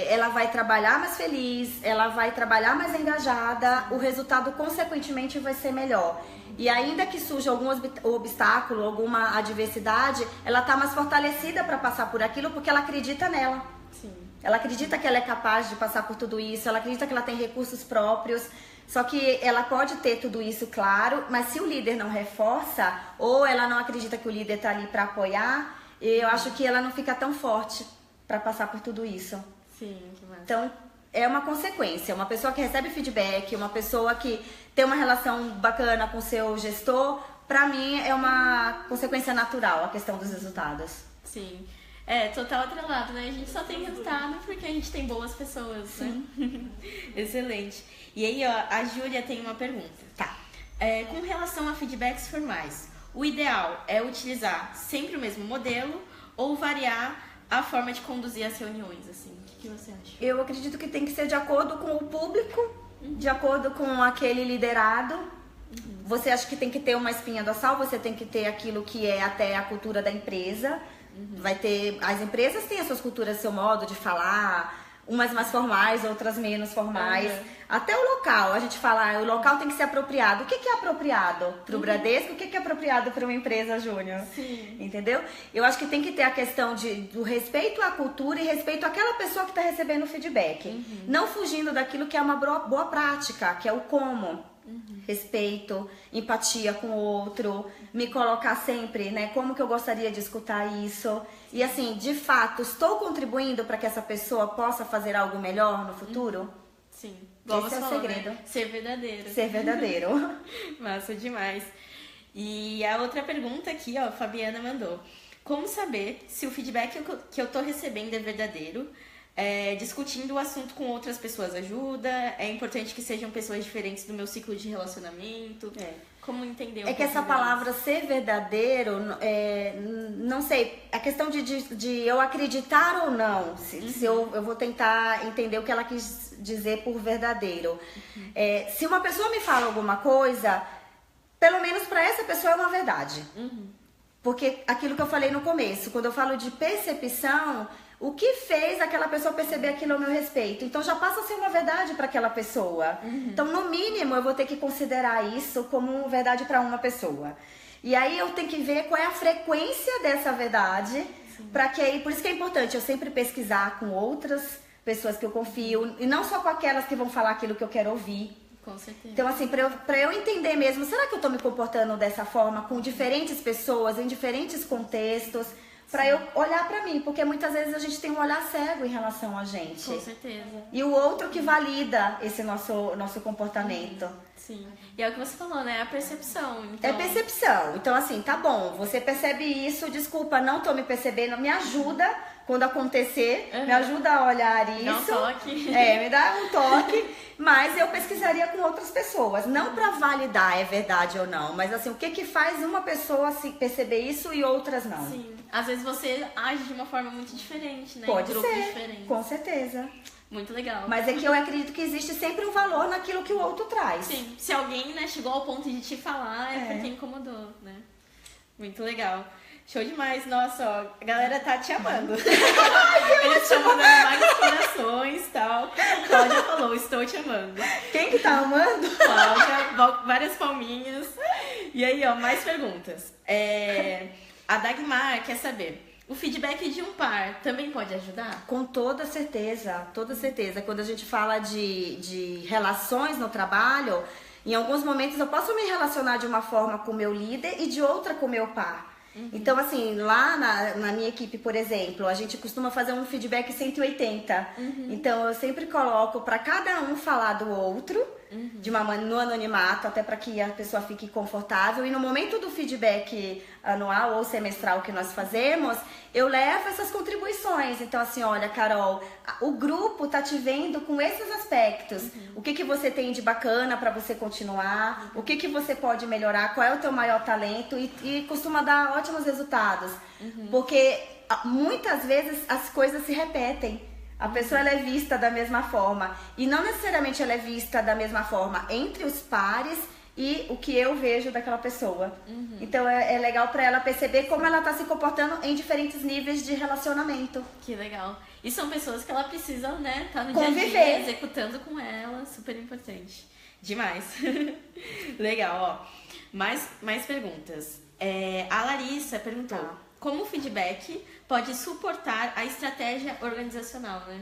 ela vai trabalhar mais feliz, ela vai trabalhar mais engajada, o resultado, consequentemente, vai ser melhor. E ainda que surja algum obstáculo, alguma adversidade, ela tá mais fortalecida para passar por aquilo porque ela acredita nela. Sim. Ela acredita que ela é capaz de passar por tudo isso, ela acredita que ela tem recursos próprios, só que ela pode ter tudo isso, claro, mas se o líder não reforça, ou ela não acredita que o líder está ali para apoiar, eu acho que ela não fica tão forte para passar por tudo isso. Sim, que massa. Então, é uma consequência. Uma pessoa que recebe feedback, uma pessoa que tem uma relação bacana com o seu gestor, para mim é uma consequência natural a questão dos resultados. Sim. Total atrelado, né? A gente só tem resultado porque a gente tem boas pessoas, Sim. né? Excelente. E aí, a Júlia tem uma pergunta. Tá. Com relação a feedbacks formais, o ideal é utilizar sempre o mesmo modelo ou variar a forma de conduzir as reuniões, assim? O que você acha? Eu acredito que tem que ser de acordo com o público, de acordo com aquele liderado. Você acha que tem que ter uma espinha dorsal, você tem que ter aquilo que é até a cultura da empresa. Vai ter, as empresas têm as suas culturas, seu modo de falar, Umas mais formais, outras menos formais. Até o local, a gente fala, o local tem que ser apropriado. O que é apropriado para o Bradesco? O que é apropriado para uma empresa júnior? Sim. Entendeu? Eu acho que tem que ter a questão do respeito à cultura e respeito àquela pessoa que está recebendo o feedback. Não fugindo daquilo que é uma boa prática, que é o como. Respeito, empatia com o outro, me colocar sempre, né? Como que eu gostaria de escutar isso? E assim, de fato, estou contribuindo para que essa pessoa possa fazer algo melhor no futuro? Sim. Esse é o segredo. Né? Ser verdadeiro. Ser verdadeiro. Massa demais. E a outra pergunta aqui, ó, a Fabiana mandou. Como saber se o feedback que eu tô recebendo é verdadeiro? Discutindo o assunto com outras pessoas ajuda? É importante que sejam pessoas diferentes do meu ciclo de relacionamento? Como entender que essa palavra ser verdadeiro, não sei, a questão de eu acreditar ou não, se eu vou tentar entender o que ela quis dizer por verdadeiro. Se uma pessoa me fala alguma coisa, pelo menos para essa pessoa é uma verdade. Porque aquilo que eu falei no começo, quando eu falo de percepção, o que fez aquela pessoa perceber aquilo ao meu respeito? Então já passa a ser uma verdade para aquela pessoa. Então, no mínimo, eu vou ter que considerar isso como verdade para uma pessoa. E aí eu tenho que ver qual é a frequência dessa verdade, para que aí, por isso que é importante eu sempre pesquisar com outras pessoas que eu confio, e não só com aquelas que vão falar aquilo que eu quero ouvir. Com certeza. Então, assim, pra eu entender mesmo, será que eu tô me comportando dessa forma com diferentes pessoas, em diferentes contextos? Pra eu olhar pra mim, porque muitas vezes a gente tem um olhar cego em relação a gente. Com certeza. E o outro que valida esse nosso comportamento. Sim. E é o que você falou, né? A percepção. Então... É percepção. Então, assim, tá bom, você percebe isso, desculpa, não tô me percebendo, me ajuda quando acontecer, me ajuda a olhar isso. Dá um toque. Me dá um toque, mas eu pesquisaria com outras pessoas. Não pra validar é verdade ou não, mas assim, o que faz uma pessoa se perceber isso e outras não? Sim. Às vezes você age de uma forma muito diferente, né? Pode em grupos ser, diferentes. com certeza. Muito legal. Mas é que eu acredito que existe sempre um valor naquilo que o outro traz. Sim, se alguém, né, chegou ao ponto de te falar, é porque incomodou, né? Muito legal. Show demais. Nossa, ó, a galera tá te amando. Eles estão mandando vários corações e tal. Cláudia falou, estou te amando. Quem que tá amando? Cláudia, várias palminhas. E aí, ó, mais perguntas. A Dagmar quer saber... O feedback de um par também pode ajudar? Com toda certeza, toda certeza. Quando a gente fala de relações no trabalho, em alguns momentos eu posso me relacionar de uma forma com o meu líder e de outra com o meu par. Então, assim, lá na minha equipe, por exemplo, a gente costuma fazer um feedback 180. Então, eu sempre coloco para cada um falar do outro, no anonimato, até para que a pessoa fique confortável. E no momento do feedback anual ou semestral que nós fazemos, eu levo essas contribuições. Então, assim, olha, Carol, o grupo tá te vendo com esses aspectos. O que você tem de bacana para você continuar? O que você pode melhorar? Qual é o teu maior talento? E costuma dar ótimos resultados. Porque muitas vezes as coisas se repetem. A pessoa ela é vista da mesma forma. E não necessariamente ela é vista da mesma forma entre os pares e o que eu vejo daquela pessoa. Então é legal pra ela perceber como ela tá se comportando em diferentes níveis de relacionamento. Que legal. E são pessoas que ela precisa, né, tá no Conviver. dia a dia, executando com ela, super importante. Demais. Legal, ó. Mais perguntas. A Larissa perguntou, como o feedback pode suportar a estratégia organizacional, né?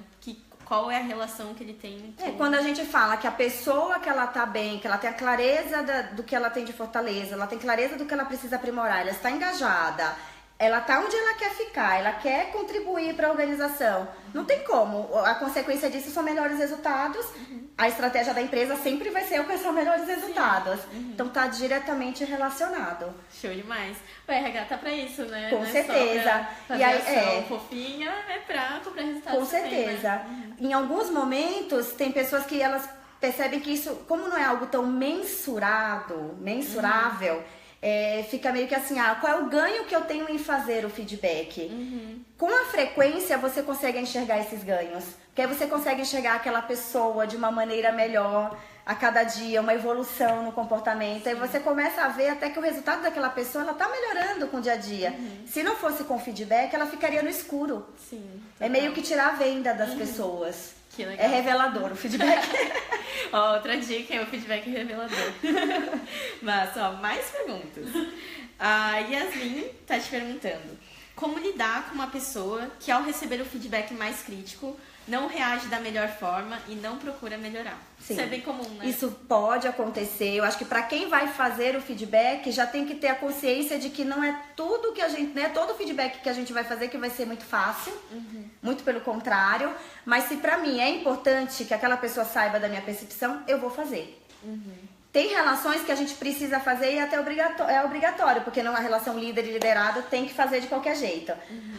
Qual é a relação que ele tem com... Quando a gente fala que a pessoa que ela tá bem, que ela tem a clareza do que ela tem de fortaleza, ela tem clareza do que ela precisa aprimorar, ela está engajada, ela tá onde ela quer ficar, ela quer contribuir para a organização. Não tem como. A consequência disso são melhores resultados. A estratégia da empresa sempre vai ser alcançar melhores resultados. Então tá diretamente relacionado. Show demais. O RH tá pra isso, né? Com não certeza. É só pra fazer E aí, ação fofinha, é pra comprar resultados. Com certeza. Também, né? Em alguns momentos, tem pessoas que elas percebem que isso, como não é algo tão mensurável, fica meio que assim, qual é o ganho que eu tenho em fazer o feedback? Com a frequência, você consegue enxergar esses ganhos. Porque aí você consegue enxergar aquela pessoa de uma maneira melhor, a cada dia, uma evolução no comportamento. Aí você começa a ver até que o resultado daquela pessoa, ela tá melhorando com o dia a dia. Se não fosse com feedback, ela ficaria no escuro. Sim, é meio que tirar a venda das pessoas. Que legal. É revelador o feedback. Outra dica é o feedback revelador. Mas, mais perguntas. A Yasmin tá te perguntando: como lidar com uma pessoa que, ao receber o feedback mais crítico, não reage da melhor forma e não procura melhorar? Sim. Isso é bem comum, né? Isso pode acontecer. Eu acho que para quem vai fazer o feedback já tem que ter a consciência de que não é tudo que a gente, né, todo feedback que a gente vai fazer que vai ser muito fácil. Muito pelo contrário. Mas se para mim é importante que aquela pessoa saiba da minha percepção, eu vou fazer. Tem relações que a gente precisa fazer e até é obrigatório, porque numa relação líder e liderado tem que fazer de qualquer jeito.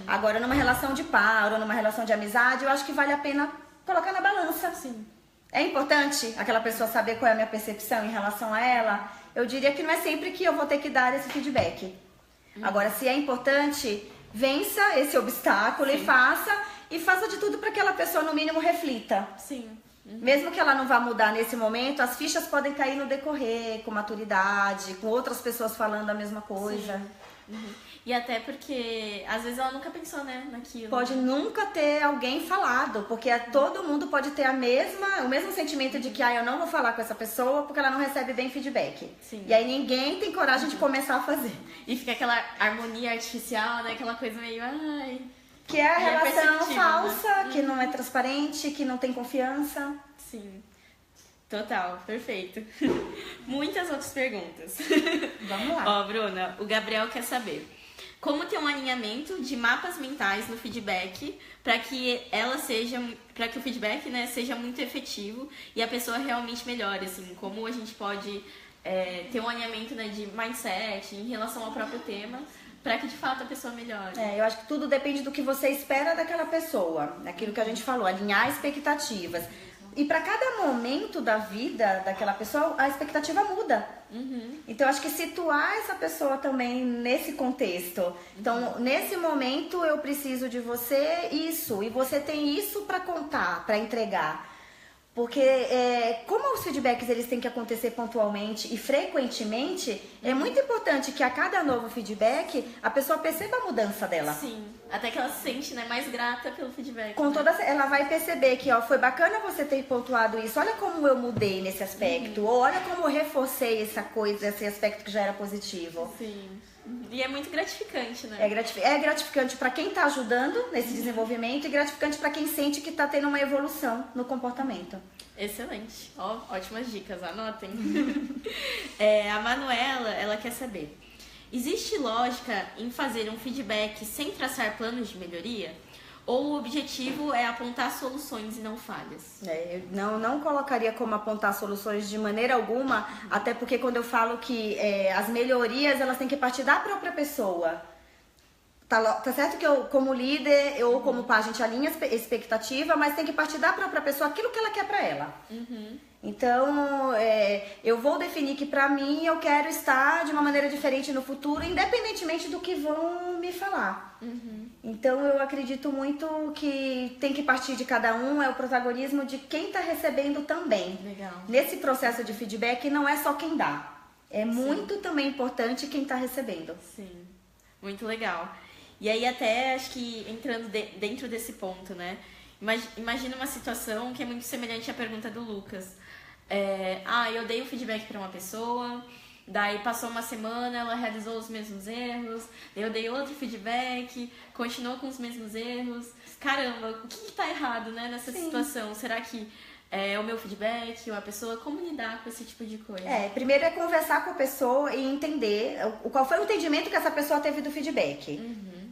Agora, numa relação de par ou numa relação de amizade, eu acho que vale a pena colocar na balança. Sim. É importante aquela pessoa saber qual é a minha percepção em relação a ela. Eu diria que não é sempre que eu vou ter que dar esse feedback. Agora, se é importante, vença esse obstáculo e faça de tudo para que aquela pessoa, no mínimo, reflita. Sim. Mesmo que ela não vá mudar nesse momento, as fichas podem cair no decorrer, com maturidade, com outras pessoas falando a mesma coisa. E até porque, às vezes, ela nunca pensou, né, naquilo. Pode nunca ter alguém falado, porque todo mundo pode ter o mesmo sentimento de que eu não vou falar com essa pessoa porque ela não recebe bem feedback. Sim. E aí ninguém tem coragem de começar a fazer. E fica aquela harmonia artificial, né, aquela coisa meio... Que é a relação falsa, né? que não é transparente, que não tem confiança. Sim. Total, perfeito. Muitas outras perguntas. Vamos lá. Bruna, o Gabriel quer saber: como ter um alinhamento de mapas mentais no feedback para que o feedback, né, seja muito efetivo e a pessoa realmente melhore, assim, como a gente pode ter um alinhamento, né, de mindset em relação ao próprio tema, para que de fato a pessoa melhore. Eu acho que tudo depende do que você espera daquela pessoa, daquilo que a gente falou, alinhar expectativas. E para cada momento da vida daquela pessoa, a expectativa muda. Então, eu acho que situar essa pessoa também nesse contexto. Então, nesse momento, eu preciso de você isso. E você tem isso para contar, para entregar. Porque como os feedbacks eles têm que acontecer pontualmente e frequentemente, é muito importante que a cada novo feedback a pessoa perceba a mudança dela. Sim, até que ela se sente, né, mais grata pelo feedback. Ela vai perceber que foi bacana você ter pontuado isso, olha como eu mudei nesse aspecto, ou olha como eu reforcei essa coisa, esse aspecto que já era positivo. Sim. E é muito gratificante, né? É gratificante para quem está ajudando nesse desenvolvimento e gratificante para quem sente que está tendo uma evolução no comportamento. Excelente. Ótimas dicas, anotem. A Manuela, ela quer saber: existe lógica em fazer um feedback sem traçar planos de melhoria? Ou o objetivo é apontar soluções e não falhas? Eu não colocaria como apontar soluções de maneira alguma, até porque quando eu falo que as melhorias elas têm que partir da própria pessoa. Tá certo que eu, como líder, ou como pá, a gente alinha expectativa, mas tem que partir da própria pessoa aquilo que ela quer pra ela. Então, eu vou definir que pra mim eu quero estar de uma maneira diferente no futuro, independentemente do que vão me falar. Então, eu acredito muito que tem que partir de cada um, é o protagonismo de quem tá recebendo também. Legal. Nesse processo de feedback, não é só quem dá. É muito também importante quem tá recebendo. Sim, muito legal. E aí até, acho que entrando dentro desse ponto, né? Imagina uma situação que é muito semelhante à pergunta do Lucas. Eu dei o feedback para uma pessoa, daí passou uma semana, ela realizou os mesmos erros, eu dei outro feedback, continuou com os mesmos erros. Caramba, o que tá errado, né, nessa situação? Será que é o meu feedback ou a pessoa? Como lidar com esse tipo de coisa? Primeiro é conversar com a pessoa e entender qual foi o entendimento que essa pessoa teve do feedback.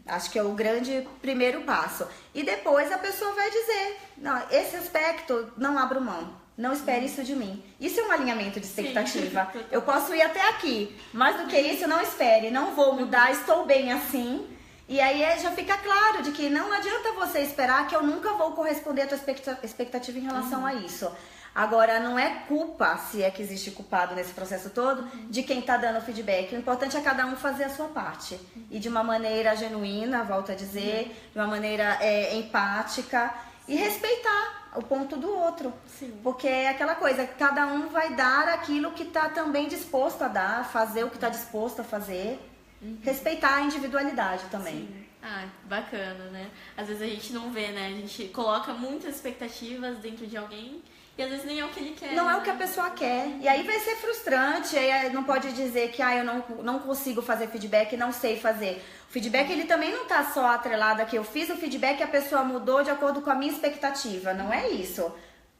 Acho que é o grande primeiro passo. E depois a pessoa vai dizer: não, esse aspecto não abro mão, não espere isso de mim. Isso é um alinhamento de expectativa. Sim. Eu posso ir até aqui, mais do que isso, não espere, não vou mudar, estou bem assim. E aí já fica claro de que não adianta você esperar que eu nunca vou corresponder à tua expectativa em relação a isso. Agora, não é culpa, se é que existe culpado nesse processo todo, de quem está dando feedback. O importante é cada um fazer a sua parte. E de uma maneira genuína, volto a dizer, de uma maneira empática. E respeitar o ponto do outro. Sim. Porque é aquela coisa, cada um vai dar aquilo que tá também disposto a dar, fazer o que tá disposto a fazer, respeitar a individualidade também. Sim. Ah, bacana, né? Às vezes a gente não vê, né? A gente coloca muitas expectativas dentro de alguém e às vezes nem é o que ele quer. Não né? é o que a pessoa quer. E aí vai ser frustrante, aí não pode dizer que eu não consigo fazer feedback, não sei fazer. O feedback, ele também não tá só atrelado a que eu fiz o feedback e a pessoa mudou de acordo com a minha expectativa. Não é isso.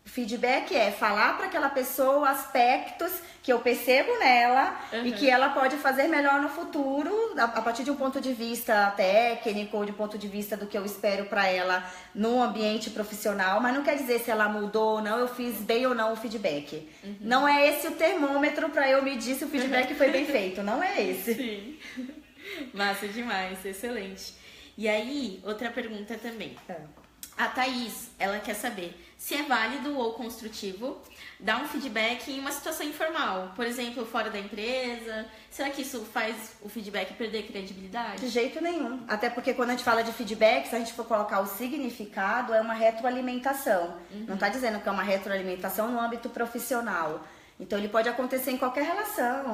O feedback é falar para aquela pessoa aspectos que eu percebo nela e que ela pode fazer melhor no futuro, a partir de um ponto de vista técnico, ou de um ponto de vista do que eu espero para ela no ambiente profissional, mas não quer dizer se ela mudou ou não, eu fiz bem ou não o feedback. Não é esse o termômetro para eu medir se o feedback foi bem feito, não é esse. Sim. Massa demais, excelente. E aí, outra pergunta também. A Thaís, ela quer saber se é válido ou construtivo dar um feedback em uma situação informal, por exemplo, fora da empresa. Será que isso faz o feedback perder credibilidade? De jeito nenhum. Até porque quando a gente fala de feedback, se a gente for colocar o significado, é uma retroalimentação. Não está dizendo que é uma retroalimentação no âmbito profissional. Então ele pode acontecer em qualquer relação,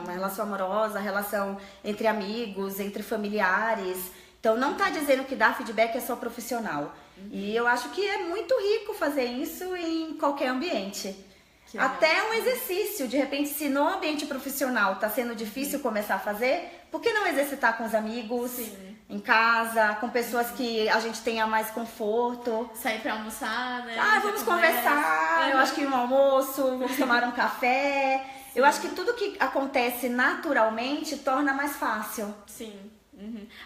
uma relação amorosa, relação entre amigos, entre familiares. Então não está dizendo que dar feedback é só profissional. E eu acho que é muito rico fazer isso em qualquer ambiente. Até um exercício, de repente, se no ambiente profissional está sendo difícil começar a fazer, por que não exercitar com os amigos, em casa, com pessoas que a gente tenha mais conforto? Sair pra almoçar, né? Vamos conversar, eu acho que um almoço, vamos tomar um café. Eu acho que tudo que acontece naturalmente torna mais fácil. Sim.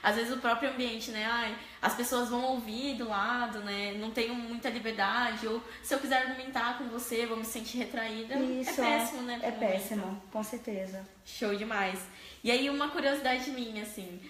Às vezes o próprio ambiente, né? As pessoas vão ouvir do lado, né? Não tenho muita liberdade. Ou se eu quiser argumentar com você, vou me sentir retraída. Isso, é péssimo, né? É péssimo, com certeza. Show demais. E aí, uma curiosidade minha, assim.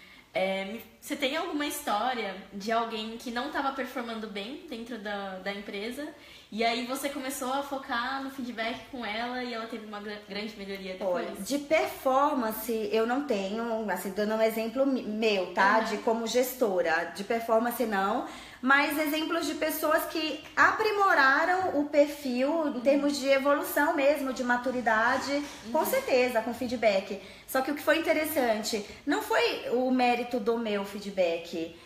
Você tem alguma história de alguém que não estava performando bem dentro da empresa e aí você começou a focar no feedback com ela e ela teve uma grande melhoria depois? Olha, de performance eu não tenho, assim, dando um exemplo meu, tá? De como gestora. De performance não, mas exemplos de pessoas que aprimoraram o perfil em termos de evolução mesmo, de maturidade, com certeza, com feedback. Só que o que foi interessante, não foi o mérito do meu feedback.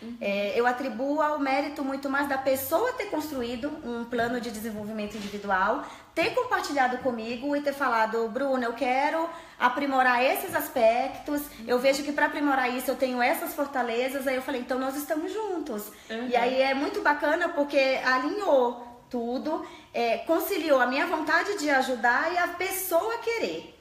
Eu atribuo ao mérito muito mais da pessoa ter construído um plano de desenvolvimento individual, ter compartilhado comigo e ter falado, Bruna, eu quero aprimorar esses aspectos, eu vejo que para aprimorar isso eu tenho essas fortalezas, aí eu falei, então nós estamos juntos. E aí é muito bacana porque alinhou tudo, conciliou a minha vontade de ajudar e a pessoa querer.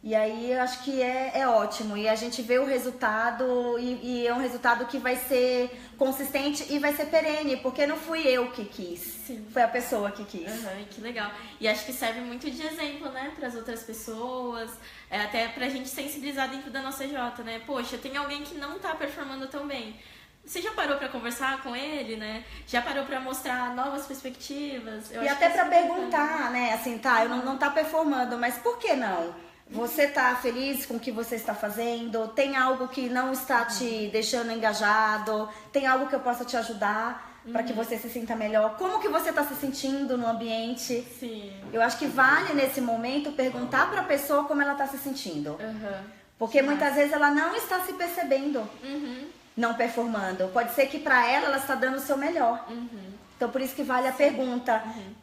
E aí eu acho que é ótimo. E a gente vê o resultado e é um resultado que vai ser consistente e vai ser perene, porque não fui eu que quis. Sim. Foi a pessoa que quis. Que legal. E acho que serve muito de exemplo, né, para as outras pessoas, até pra gente sensibilizar dentro da nossa J, né? Poxa, tem alguém que não tá performando tão bem. Você já parou pra conversar com ele, né? Já parou pra mostrar novas perspectivas? E até pra perguntar, né? Assim, tá, eu não tá performando, mas por que não? Você tá feliz com o que você está fazendo? Tem algo que não está te deixando engajado? Tem algo que eu possa te ajudar para que você se sinta melhor? Como que você tá se sentindo no ambiente? Sim. Eu acho que vale nesse momento perguntar pra pessoa como ela tá se sentindo. Porque muitas vezes ela não está se percebendo. Não performando. Pode ser que pra ela está dando o seu melhor. Então por isso que vale a pergunta.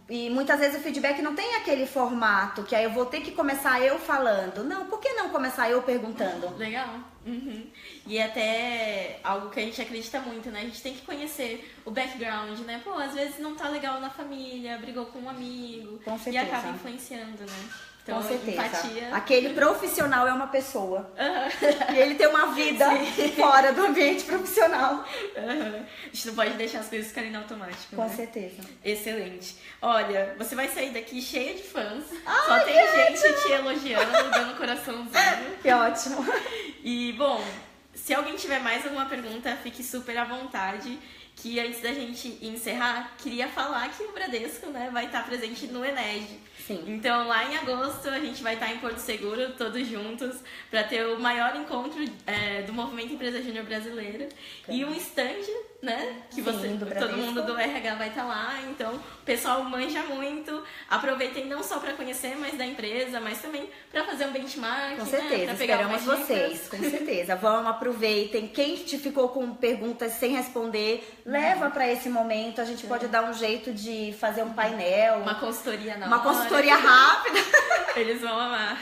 E muitas vezes o feedback não tem aquele formato que aí eu vou ter que começar eu falando. Não, por que não começar eu perguntando? Legal. E até algo que a gente acredita muito, né? A gente tem que conhecer o background, né? Pô, às vezes não tá legal na família, brigou com um amigo. Com certeza. E acaba influenciando, né? Então, com certeza. Empatia. Aquele profissional é uma pessoa. E ele tem uma vida fora do ambiente profissional. A gente não pode deixar as coisas ficarem no automático. Com né? certeza. Excelente. Olha, você vai sair daqui cheia de fãs. Ai, só tem gente te elogiando, dando coraçãozinho. Que ótimo. E, bom, se alguém tiver mais alguma pergunta, fique super à vontade. que antes da gente encerrar, queria falar que o Bradesco, né, vai estar presente no Ened. Sim. Então, lá em agosto, a gente vai estar em Porto Seguro, todos juntos, para ter o maior encontro do Movimento Empresa Júnior Brasileira. E um stand, né? Que todo mundo do RH vai estar lá. Então, o pessoal manja muito. Aproveitem não só para conhecer mais da empresa, mas também para fazer um benchmark. Com certeza, né? Pegar esperamos vocês. Com certeza. Vão, aproveitem. Quem te ficou com perguntas sem responder, leva para esse momento. A gente pode dar um jeito de fazer um painel. Uma consultoria na Uma consultoria rápida. Eles vão amar.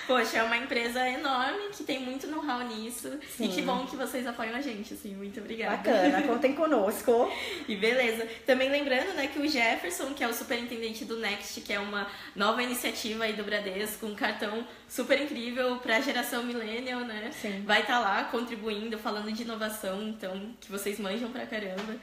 Poxa, é uma empresa enorme que tem muito know-how nisso. Sim. E que bom que vocês apoiam a gente, assim. Muito obrigada. Bacana, contem conosco. E beleza. Também lembrando, né, que o Jefferson, que é o superintendente do Next, que é uma nova iniciativa aí do Bradesco, um cartão super incrível para a geração millennial, né? Sim. Vai estar lá contribuindo, falando de inovação, então, que vocês manjam pra caramba.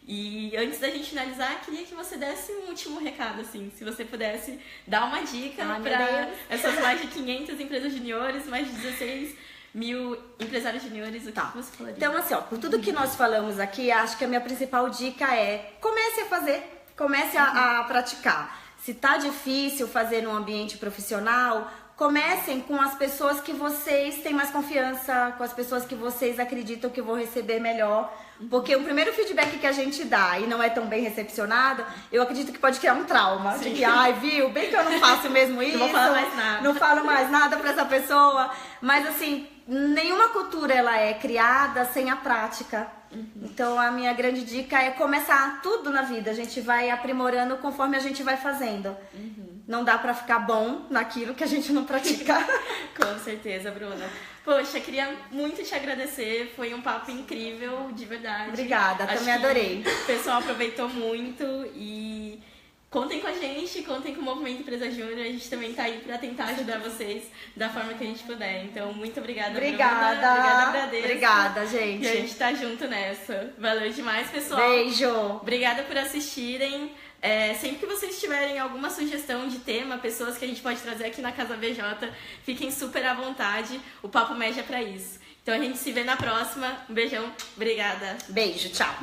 E antes da gente finalizar, queria que você desse um último recado, assim, se você pudesse dar uma dica para essas mais de 500 empresas juniores, mais de 16 mil empresários juniores, o que você falaria? Então, assim, ó, por tudo que nós falamos aqui, acho que a minha principal dica é comece a fazer, comece a praticar. Se tá difícil fazer num ambiente profissional, comecem com as pessoas que vocês têm mais confiança, com as pessoas que vocês acreditam que vão receber melhor. Porque o primeiro feedback que a gente dá e não é tão bem recepcionado, eu acredito que pode criar um trauma. Sim. De que, ai, viu, bem que eu não faço mesmo isso. Não vou falar mais nada. Não falo mais nada pra essa pessoa. Mas assim, nenhuma cultura ela é criada sem a prática. Então a minha grande dica é começar tudo na vida. A gente vai aprimorando conforme a gente vai fazendo. Não dá pra ficar bom naquilo que a gente não pratica. Com certeza, Bruna. Poxa, queria muito te agradecer. Foi um papo incrível, de verdade. Obrigada, também adorei. O pessoal aproveitou muito e contem com a gente, contem com o Movimento Empresa Júnior. A gente também tá aí pra tentar ajudar vocês da forma que a gente puder. Então, muito obrigada, Obrigada. Bruna. Obrigada, Bradesco. Obrigada, gente. E a gente tá junto nessa. Valeu demais, pessoal. Beijo. Obrigada por assistirem. Sempre que vocês tiverem alguma sugestão de tema, pessoas que a gente pode trazer aqui na Casa BJ, fiquem super à vontade. O Papo Média é pra isso. Então a gente se vê na próxima. Um beijão. Obrigada. Beijo, tchau.